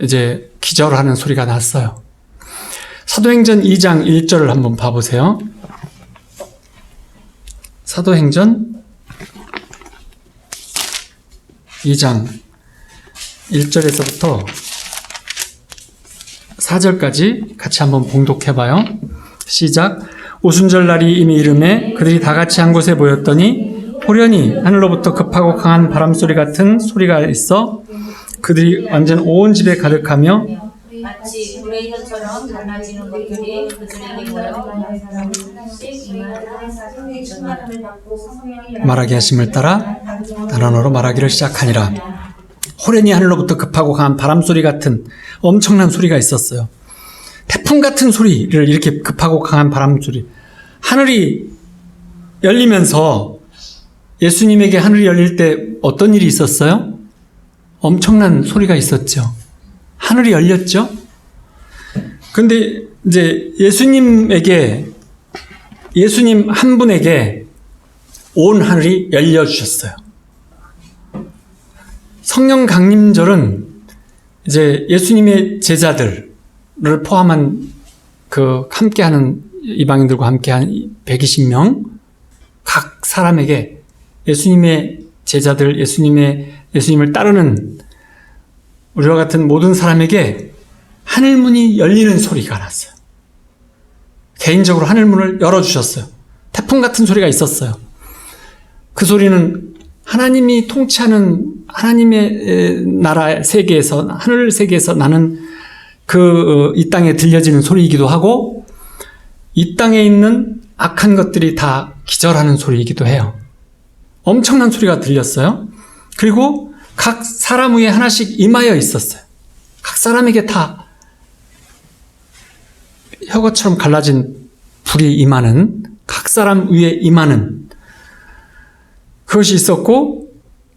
이제 기절하는 소리가 났어요. 사도행전 2장 1절을 한번 봐보세요. 사도행전 2장 1절에서부터 4절까지 같이 한번 봉독해봐요. 시작. 오순절 날이 이미 이름에 그들이 다 같이 한 곳에 모였더니 호련히 하늘로부터 급하고 강한 바람소리 같은 소리가 있어 그들이 완전 온 집에 가득하며 마치 불의 혀처럼 달라지는 것들이 그들에게 모여 말하게 하심을 따라 다른 언어로 말하기를 시작하니라. 호련히 하늘로부터 급하고 강한 바람소리 같은 엄청난 소리가 있었어요. 태풍 같은 소리를 이렇게 급하고 강한 바람소리. 하늘이 열리면서 예수님에게 하늘이 열릴 때 어떤 일이 있었어요? 엄청난 소리가 있었죠. 하늘이 열렸죠. 근데 이제 예수님 한 분에게 온 하늘이 열려주셨어요. 성령 강림절은 이제 예수님의 제자들을 포함한 그 함께하는 이방인들과 함께한 120명 각 사람에게 예수님의 제자들, 예수님을 따르는 우리와 같은 모든 사람에게 하늘문이 열리는 소리가 났어요. 개인적으로 하늘문을 열어주셨어요. 태풍 같은 소리가 있었어요. 그 소리는 하나님이 통치하는 하나님의 나라 세계에서, 하늘 세계에서 나는 이 땅에 들려지는 소리이기도 하고, 이 땅에 있는 악한 것들이 다 기절하는 소리이기도 해요. 엄청난 소리가 들렸어요. 그리고 각 사람 위에 하나씩 임하여 있었어요. 각 사람에게 다 혁어처럼 갈라진 불이 임하는, 각 사람 위에 임하는 그것이 있었고,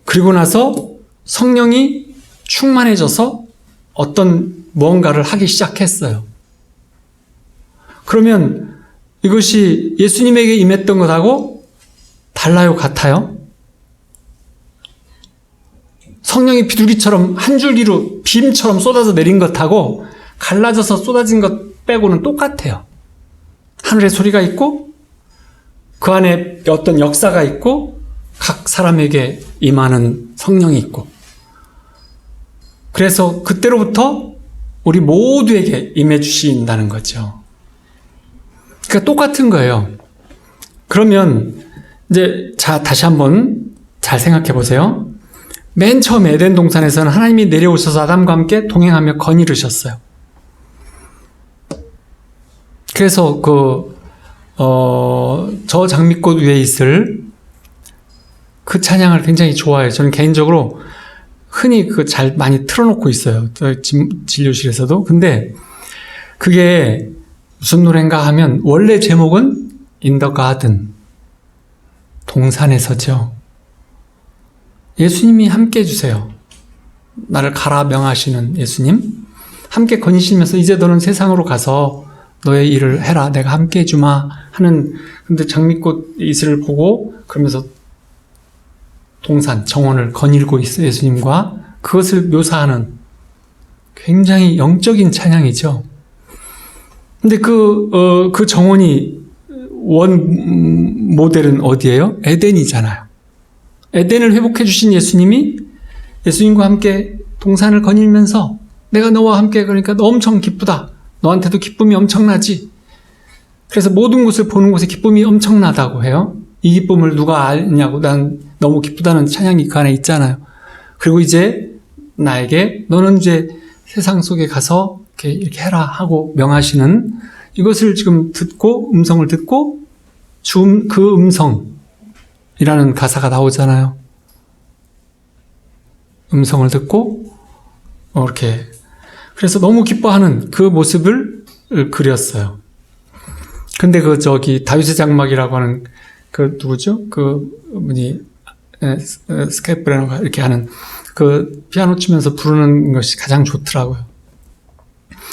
그리고 나서 성령이 충만해져서 어떤 무언가를 하기 시작했어요. 그러면 이것이 예수님에게 임했던 것하고 달라요? 같아요? 성령이 비둘기처럼 한 줄기로 빔처럼 쏟아져 내린 것하고 갈라져서 쏟아진 것 빼고는 똑같아요. 하늘에 소리가 있고 그 안에 어떤 역사가 있고 각 사람에게 임하는 성령이 있고, 그래서 그때로부터 우리 모두에게 임해 주신다는 거죠. 그러니까 똑같은 거예요. 그러면 이제 다시 한번 잘 생각해 보세요. 맨 처음 에덴 동산에서는 하나님이 내려오셔서 아담과 함께 동행하며 거니르셨어요. 그래서 저 장미꽃 위에 있을 그 찬양을 굉장히 좋아해요. 저는 개인적으로 흔히 잘 많이 틀어놓고 있어요. 진료실에서도. 근데 그게 무슨 노래인가 하면 원래 제목은 In the Garden, 동산에서죠. 예수님이 함께 해주세요. 나를 가라 명하시는 예수님. 함께 거니시면서 이제 너는 세상으로 가서 너의 일을 해라. 내가 함께 해주마 하는, 근데 장미꽃 이슬을 보고 그러면서 동산, 정원을 거닐고 있어요. 예수님과 그것을 묘사하는 굉장히 영적인 찬양이죠. 근데 그 정원이 원 모델은 어디예요? 에덴이잖아요. 에덴을 회복해 주신 예수님이 예수님과 함께 동산을 거닐면서 내가 너와 함께, 그러니까 너 엄청 기쁘다. 너한테도 기쁨이 엄청나지. 그래서 모든 곳을 보는 곳에 기쁨이 엄청나다고 해요. 이 기쁨을 누가 알냐고, 난 너무 기쁘다는 찬양이 그 안에 있잖아요. 그리고 이제 나에게 너는 이제 세상 속에 가서 이렇게 해라 하고 명하시는, 이것을 지금 듣고 음성을 듣고 그 음성, 이라는 가사가 나오잖아요. 음성을 듣고 이렇게 그래서 너무 기뻐하는 그 모습을 그렸어요. 근데 다윗의 장막이라고 하는 그 누구죠? 그 분이 스카이프 브래너가 이렇게 하는 그 피아노 치면서 부르는 것이 가장 좋더라고요.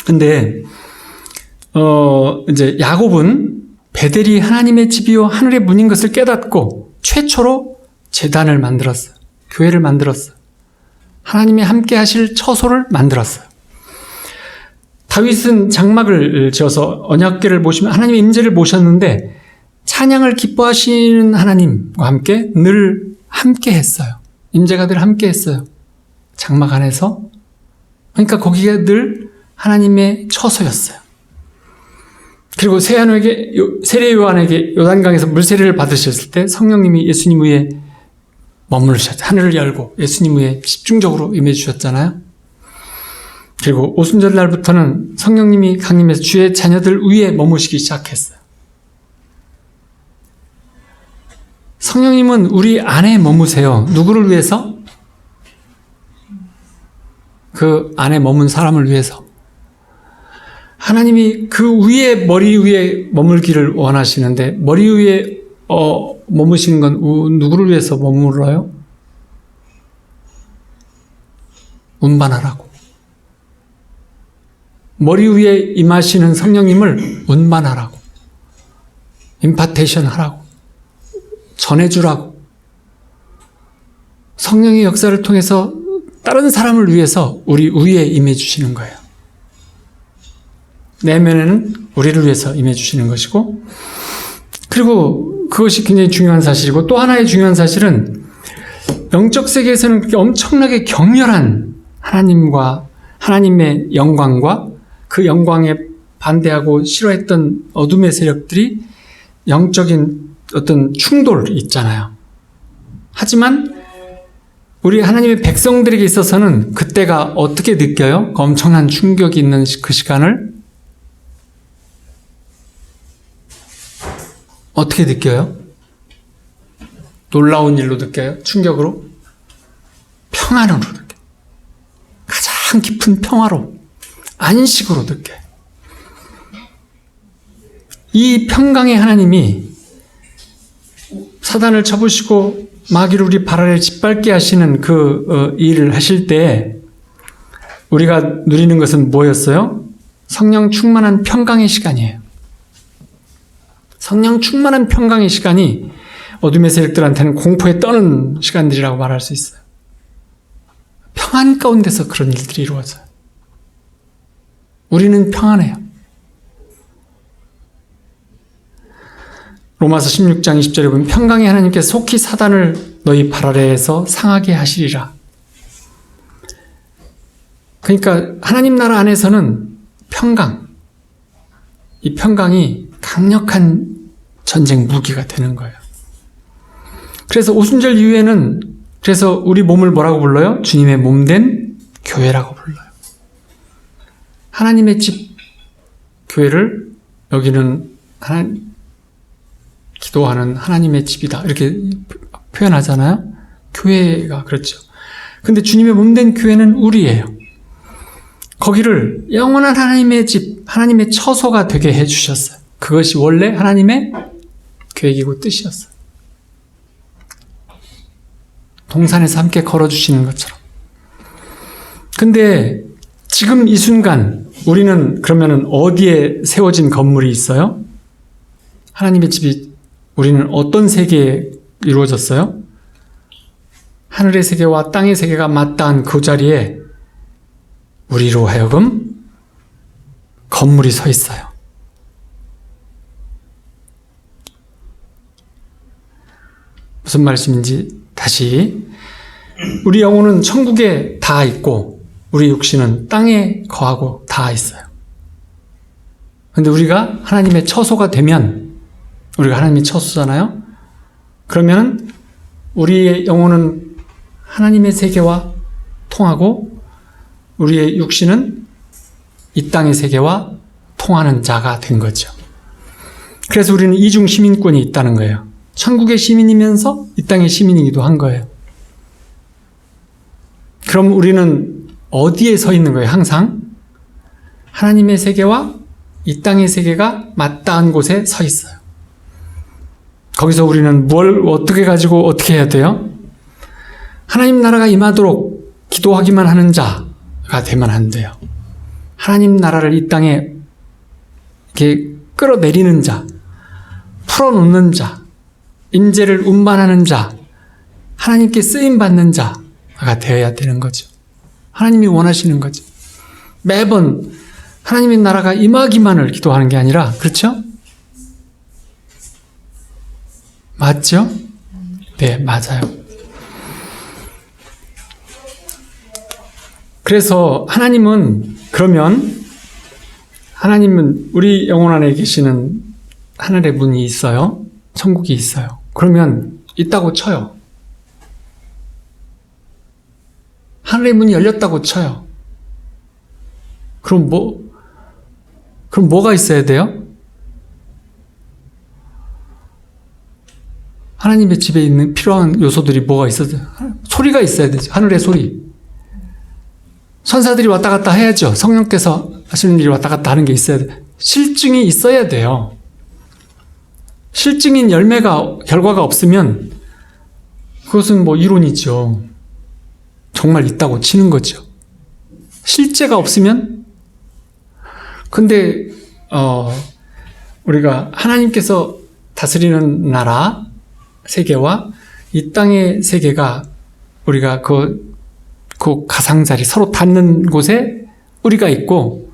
근데 이제 야곱은 베델이 하나님의 집이요 하늘의 문인 것을 깨닫고 최초로 제단을 만들었어요. 교회를 만들었어요. 하나님이 함께 하실 처소를 만들었어요. 다윗은 장막을 지어서 언약궤를 모시면 하나님의 임재를 모셨는데 찬양을 기뻐하시는 하나님과 함께 늘 함께 했어요. 임재가 늘 함께 했어요. 장막 안에서. 그러니까 거기가 늘 하나님의 처소였어요. 그리고 세례 요한에게 요단강에서 물세례를 받으셨을 때 성령님이 예수님 위에 머무르셨죠. 하늘을 열고 예수님 위에 집중적으로 임해 주셨잖아요. 그리고 오순절 날부터는 성령님이 강림해서 주의 자녀들 위에 머무시기 시작했어요. 성령님은 우리 안에 머무세요. 누구를 위해서? 그 안에 머문 사람을 위해서. 하나님이 그 위에 머리 위에 머물기를 원하시는데 머리 위에 머무시는 건 누구를 위해서 머물러요? 운반하라고. 머리 위에 임하시는 성령님을 운반하라고. 임파테이션 하라고. 전해주라고. 성령의 역사를 통해서 다른 사람을 위해서 우리 위에 임해 주시는 거예요. 내면에는 우리를 위해서 임해 주시는 것이고, 그리고 그것이 굉장히 중요한 사실이고, 또 하나의 중요한 사실은 영적 세계에서는 엄청나게 격렬한 하나님과 하나님의 영광과 그 영광에 반대하고 싫어했던 어둠의 세력들이 영적인 어떤 충돌이 있잖아요. 하지만 우리 하나님의 백성들에게 있어서는 그때가 어떻게 느껴요? 그 엄청난 충격이 있는 그 시간을 어떻게 느껴요? 놀라운 일로 느껴요? 충격으로? 평안으로 느껴요. 가장 깊은 평화로, 안식으로 느껴요. 이 평강의 하나님이 사단을 쳐부시고 마귀를 우리 발 아래 짓밟게 하시는 그 일을 하실 때 우리가 누리는 것은 뭐였어요? 성령 충만한 평강의 시간이에요. 성령 충만한 평강의 시간이 어둠의 세력들한테는 공포에 떠는 시간들이라고 말할 수 있어요. 평안 가운데서 그런 일들이 이루어져요. 우리는 평안해요. 로마서 16장 20절에 보면 평강의 하나님께서 속히 사단을 너희 발 아래에서 상하게 하시리라. 그러니까 하나님 나라 안에서는 평강, 이 평강이 강력한 전쟁 무기가 되는 거예요. 그래서 오순절 이후에는 그래서 우리 몸을 뭐라고 불러요? 주님의 몸된 교회라고 불러요. 하나님의 집 교회를 여기는 기도하는 하나님의 집이다 이렇게 표현하잖아요. 교회가 그렇죠. 근데 주님의 몸된 교회는 우리예요. 거기를 영원한 하나님의 집, 하나님의 처소가 되게 해주셨어요. 그것이 원래 하나님의 계획이고 뜻이었어요. 동산에서 함께 걸어주시는 것처럼. 근데 지금 이 순간 우리는 그러면은 어디에 세워진 건물이 있어요? 하나님의 집이 우리는 어떤 세계에 이루어졌어요? 하늘의 세계와 땅의 세계가 맞닿은 그 자리에 우리로 하여금 건물이 서 있어요. 무슨 말씀인지 다시. 우리 영혼은 천국에 다 있고 우리 육신은 땅에 거하고 다 있어요. 근데 우리가 하나님의 처소가 되면, 우리가 하나님의 처소잖아요. 그러면 우리의 영혼은 하나님의 세계와 통하고 우리의 육신은 이 땅의 세계와 통하는 자가 된 거죠. 그래서 우리는 이중 시민권이 있다는 거예요. 천국의 시민이면서 이 땅의 시민이기도 한 거예요. 그럼 우리는 어디에 서 있는 거예요? 항상 하나님의 세계와 이 땅의 세계가 맞닿은 곳에 서 있어요. 거기서 우리는 뭘 어떻게 가지고 어떻게 해야 돼요? 하나님 나라가 임하도록 기도하기만 하는 자가 되면 안 돼요. 하나님 나라를 이 땅에 이렇게 끌어내리는 자, 풀어놓는 자, 임재를 운반하는 자, 하나님께 쓰임받는 자가 되어야 되는 거죠. 하나님이 원하시는 거죠. 매번 하나님의 나라가 임하기만을 기도하는 게 아니라, 그렇죠? 맞죠? 네, 맞아요. 그래서 그러면 하나님은 우리 영혼 안에 계시는 하늘의 문이 있어요. 천국이 있어요. 그러면 있다고 쳐요. 하늘의 문이 열렸다고 쳐요. 그럼 뭐가 있어야 돼요? 하나님의 집에 있는 필요한 요소들이 뭐가 있어야 돼요? 소리가 있어야 되죠. 하늘의 소리. 선사들이 왔다 갔다 해야죠. 성령께서 하시는 일이 왔다 갔다 하는 게 있어야 돼요. 실증이 있어야 돼요. 실증인 결과가 없으면 그것은 이론이죠. 정말 있다고 치는 거죠. 실제가 없으면, 근데 우리가 하나님께서 다스리는 나라 세계와 이 땅의 세계가 우리가 그 가상자리 서로 닿는 곳에 우리가 있고,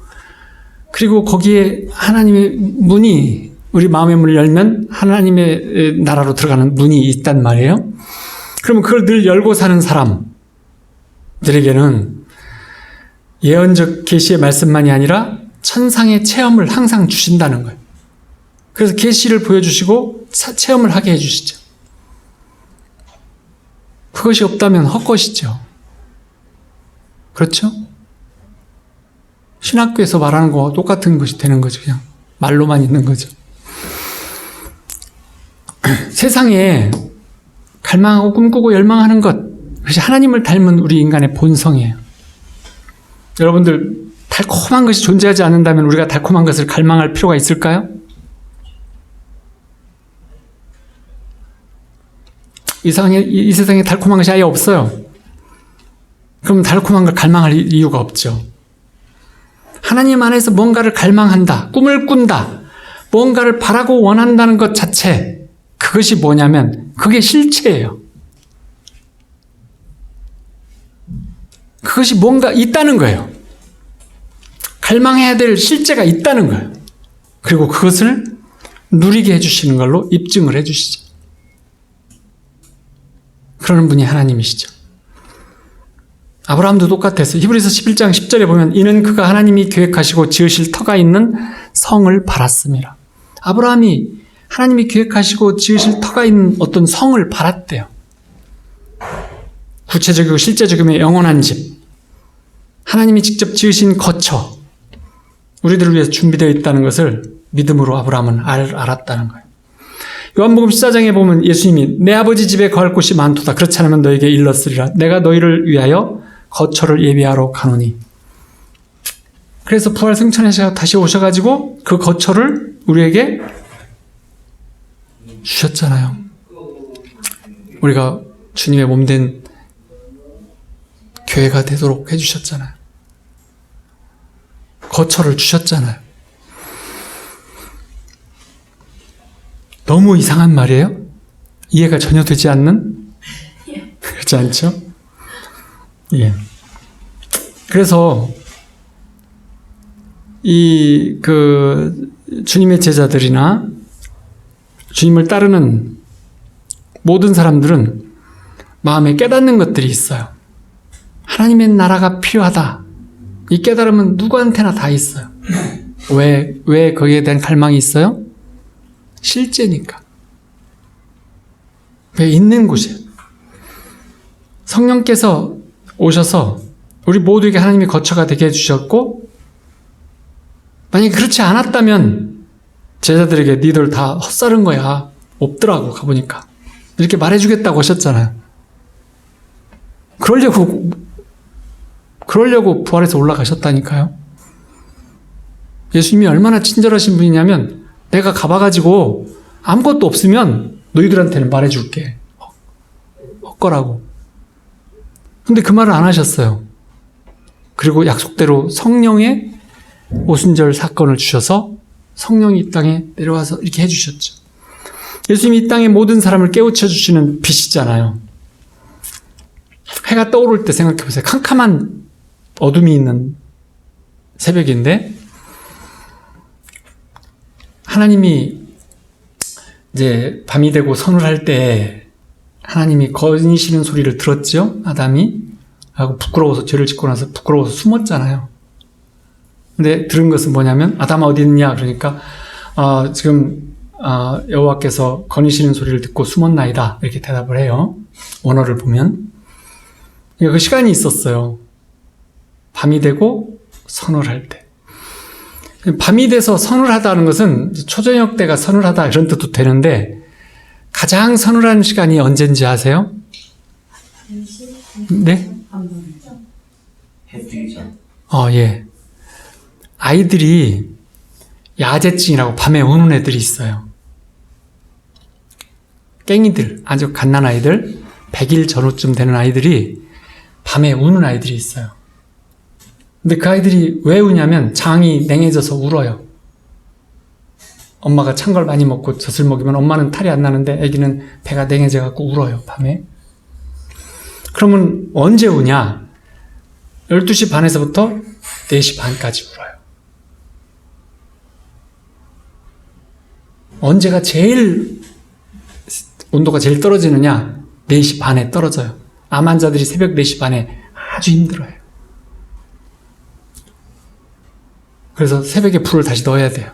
그리고 거기에 하나님의 문이, 우리 마음의 문을 열면 하나님의 나라로 들어가는 문이 있단 말이에요. 그러면 그걸 늘 열고 사는 사람들에게는 예언적 계시의 말씀만이 아니라 천상의 체험을 항상 주신다는 거예요. 그래서 계시를 보여주시고 체험을 하게 해주시죠. 그것이 없다면 헛것이죠. 그렇죠? 신학교에서 말하는 거와 똑같은 것이 되는 거죠. 그냥 말로만 있는 거죠. 세상에 갈망하고 꿈꾸고 열망하는 것, 그것이 하나님을 닮은 우리 인간의 본성이에요. 여러분들, 달콤한 것이 존재하지 않는다면 우리가 달콤한 것을 갈망할 필요가 있을까요? 이 세상에 달콤한 것이 아예 없어요. 그럼 달콤한 걸 갈망할 이유가 없죠. 하나님 안에서 뭔가를 갈망한다, 꿈을 꾼다, 뭔가를 바라고 원한다는 것 자체, 그것이 뭐냐면 그게 실체예요. 그것이 뭔가 있다는 거예요. 갈망해야 될 실제가 있다는 거예요. 그리고 그것을 누리게 해주시는 걸로 입증을 해주시죠. 그러는 분이 하나님이시죠. 아브라함도 똑같았어요. 히브리서 11장 10절에 보면 이는 그가 하나님이 계획하시고 지으실 터가 있는 성을 바랐습니다. 아브라함이 하나님이 계획하시고 지으실 터가 있는 어떤 성을 바랐대요. 구체적이고 실제적이며 영원한 집, 하나님이 직접 지으신 거처, 우리들을 위해서 준비되어 있다는 것을 믿음으로 아브라함은 알았다는 거예요. 요한복음 14장에 보면 예수님이 내 아버지 집에 거할 곳이 많도다. 그렇지 않으면 너에게 일렀으리라. 내가 너희를 위하여 거처를 예비하러 가노니. 그래서 부활 승천하셔서 다시 오셔가지고 그 거처를 우리에게 주셨잖아요. 우리가 주님의 몸된 교회가 되도록 해주셨잖아요. 거처를 주셨잖아요. 너무 이상한 말이에요? 이해가 전혀 되지 않는? 그렇지 않죠? 예. 그래서 주님의 제자들이나 주님을 따르는 모든 사람들은 마음에 깨닫는 것들이 있어요. 하나님의 나라가 필요하다. 이 깨달음은 누구한테나 다 있어요. 왜 거기에 대한 갈망이 있어요? 실제니까. 왜 있는 곳이에요. 성령께서 오셔서 우리 모두에게 하나님의 거처가 되게 해주셨고, 만약에 그렇지 않았다면 제자들에게 니들 다 헛살은 거야. 없더라고, 가보니까. 이렇게 말해주겠다고 하셨잖아요. 그러려고 부활해서 올라가셨다니까요. 예수님이 얼마나 친절하신 분이냐면, 내가 가봐가지고 아무것도 없으면 너희들한테는 말해줄게. 헛거라고. 근데 그 말을 안 하셨어요. 그리고 약속대로 성령의 오순절 사건을 주셔서 성령이 이 땅에 내려와서 이렇게 해주셨죠. 예수님이 이 땅의 모든 사람을 깨우쳐 주시는 빛이잖아요. 해가 떠오를 때 생각해 보세요. 캄캄한 어둠이 있는 새벽인데 하나님이 이제 밤이 되고 선을 할 때 하나님이 거니시는 소리를 들었죠. 아담이 하고 부끄러워서 죄를 짓고 나서 부끄러워서 숨었잖아요. 근데 들은 것은 뭐냐면 아담아 어디 있느냐 그러니까 지금 여호와께서 거니시는 소리를 듣고 숨었나이다 이렇게 대답을 해요. 원어를 보면 그 시간이 있었어요. 밤이 되고 선을 할 때. 밤이 돼서 선을 하다는 것은 초저녁 때가 선을 하다 이런 뜻도 되는데 가장 서늘한 시간이 언제인지 아세요? 네? 예. 아이들이 야제증이라고 밤에 우는 애들이 있어요. 깽이들, 아주 갓난 아이들, 100일 전후쯤 되는 아이들이 밤에 우는 아이들이 있어요. 근데 그 아이들이 왜 우냐면 장이 냉해져서 울어요. 엄마가 찬 걸 많이 먹고 젖을 먹이면 엄마는 탈이 안 나는데 아기는 배가 냉해져 갖고 울어요, 밤에. 그러면 언제 우냐? 12시 반에서부터 4시 반까지 울어요. 언제가 제일 온도가 제일 떨어지느냐? 4시 반에 떨어져요. 암 환자들이 새벽 4시 반에 아주 힘들어요. 그래서 새벽에 불을 다시 넣어야 돼요.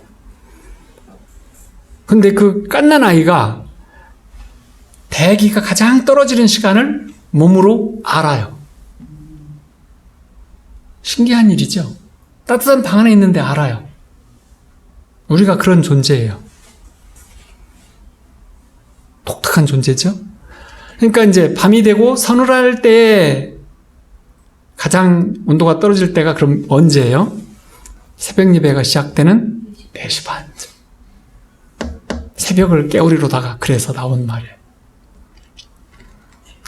근데 그 갓난 아이가 대기가 가장 떨어지는 시간을 몸으로 알아요. 신기한 일이죠. 따뜻한 방 안에 있는데 알아요. 우리가 그런 존재예요. 독특한 존재죠. 그러니까 이제 밤이 되고 서늘할 때 가장 온도가 떨어질 때가 그럼 언제예요? 새벽 예배가 시작되는 4시 반쯤. 새벽을 깨우리로다가 그래서 나온 말이에요.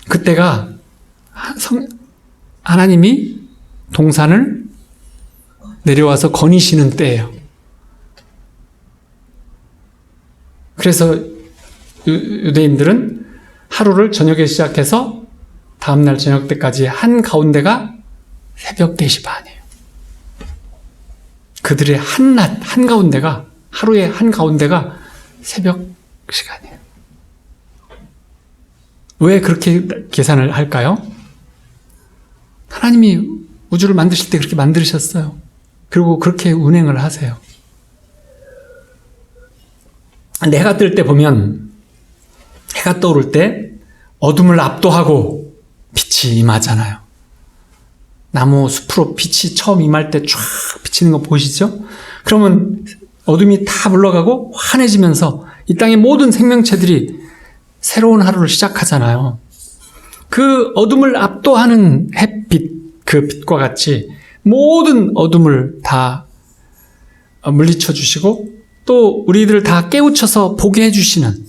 그때가 하나님이 동산을 내려와서 거니시는 때예요. 그래서 유대인들은 하루를 저녁에 시작해서 다음날 저녁 때까지 한 가운데가 새벽 4시 반이에요. 그들의 한낮, 한가운데가, 하루의 한가운데가 새벽 시간이에요. 왜 그렇게 계산을 할까요? 하나님이 우주를 만드실 때 그렇게 만드셨어요. 그리고 그렇게 운행을 하세요. 해가 뜰 때 보면 해가 떠오를 때 어둠을 압도하고 빛이 임하잖아요. 나무 숲으로 빛이 처음 임할 때 쫙 비치는 거 보이시죠? 그러면 어둠이 다 물러가고 환해지면서 이 땅의 모든 생명체들이 새로운 하루를 시작하잖아요. 그 어둠을 압도하는 햇빛, 그 빛과 같이 모든 어둠을 다 물리쳐 주시고 또 우리들을 다 깨우쳐서 보게 해주시는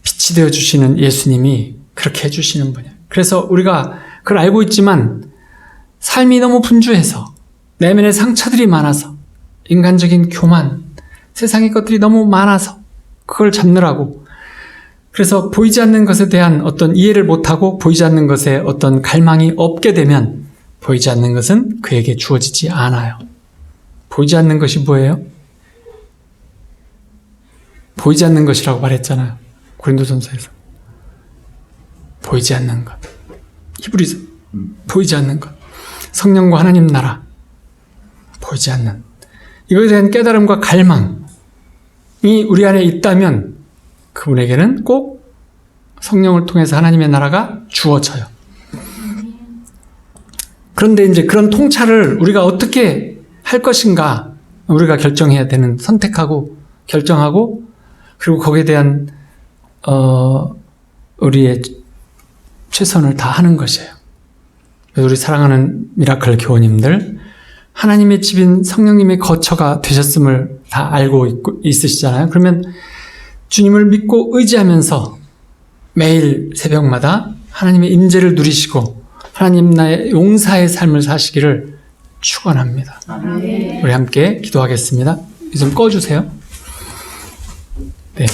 빛이 되어주시는 예수님이 그렇게 해주시는 분이에요. 그래서 우리가 그걸 알고 있지만 삶이 너무 분주해서 내면의 상처들이 많아서 인간적인 교만, 세상의 것들이 너무 많아서 그걸 잡느라고 그래서 보이지 않는 것에 대한 어떤 이해를 못하고 보이지 않는 것에 어떤 갈망이 없게 되면 보이지 않는 것은 그에게 주어지지 않아요. 보이지 않는 것이 뭐예요? 보이지 않는 것이라고 말했잖아요. 고린도전서에서. 보이지 않는 것. 히브리서. 보이지 않는 것. 성령과 하나님 나라. 보이지 않는. 이거에 대한 깨달음과 갈망이 우리 안에 있다면 그분에게는 꼭 성령을 통해서 하나님의 나라가 주어져요. 그런데 이제 그런 통찰을 우리가 어떻게 할 것인가 우리가 결정해야 되는, 선택하고 결정하고 그리고 거기에 대한 우리의 최선을 다하는 것이에요. 그래서 우리 사랑하는 미라클 교우님들, 하나님의 집인 성령님의 거처가 되셨음을 다 알고 있으시잖아요. 그러면 주님을 믿고 의지하면서 매일 새벽마다 하나님의 임재를 누리시고 하나님 나의 용사의 삶을 사시기를 축원합니다. 우리 함께 기도하겠습니다. 좀 꺼주세요. 네.